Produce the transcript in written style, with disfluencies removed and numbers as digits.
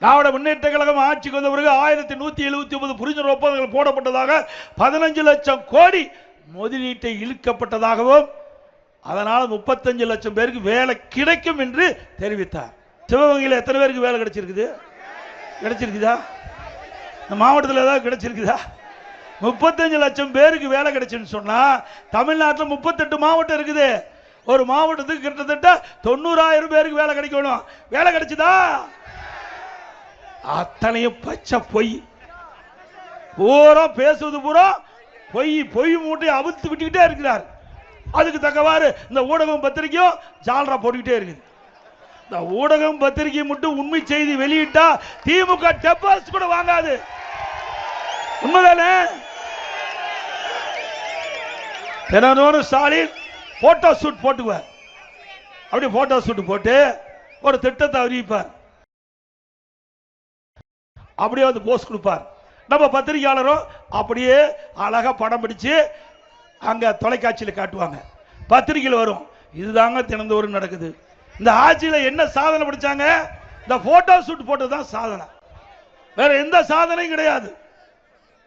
திராவிட முன்னேற்ற கழகம் ஆட்சிக்கு வந்த பிறகு 1179 புரிந்துணர்வு ஒப்பந்தங்கள் போடப்பட்டதாக 15 லட்சம் கோடி முதலீட்டை இழுக்கப்பட்டதாகவும் அதனால் 35 லட்சம் பேருக்கு வேலை கிடைக்கும் என்று தெரிவித்தார். சிவகங்கையில் எத்தனை பேருக்கு வேலை கிடைச்சிருக்குது? கிடைச்சிருக்குதா? இந்த மாவட்டத்தில் ஏதாவது கிடைச்சிருக்குதா? 35 லட்சம் பேருக்கு வேலை கிடைச்சுன்னு சொன்னா தமிழ்நாட்டில் 38 மாவட்டம் இருக்குது. ஒரு மாவட்டத்துக்கு கிட்டத்தட்ட 90,000 பேருக்கு வேலை கிடைக்கணும். வேலை கிடைச்சதா? அத்தனையும் பச்சை பொய். பூரா பேசுவது பூரா பொய். பொய் மூட்டையை அவிழ்த்து விட்டுக்கிட்டே இருக்கிறார். அதுக்கு தக்கவாறு இந்த ஊடகம் பத்திரிகையும் ஜாலரா போட்டுக்கிட்டே இருக்குது. இந்த ஊடகம் பத்திரிகை மட்டும் உண்மை செய்தி வெளியிட்டா திமுக டெபாசிட் கூட வாங்காது. உண்மைதானே? தினந்தோறும் ஸ்டாலின் போட்டோ ஷூட் போட்டுவார். அப்படி போட்டோ ஷூட் போட்டு ஒரு திட்டத்தை அறிவிப்பார். அப்படியே வந்து போஸ்ட் கொடுப்பார். நம்ம பத்திரிகையாளரும் அப்படியே அழகா படம் பிடிச்சு அங்க தொலைக்காட்சியில் காட்டுவாங்க. பத்திரிகையில் வரும். இதுதாங்க தினந்தோறும் நடக்குது. இந்த ஆட்சியில என்ன சாதனை படிச்சாங்க? இந்த போட்டோ ஷூட் போட்டதுதான் சாதனை. வேற எந்த சாதனையும் கிடையாது.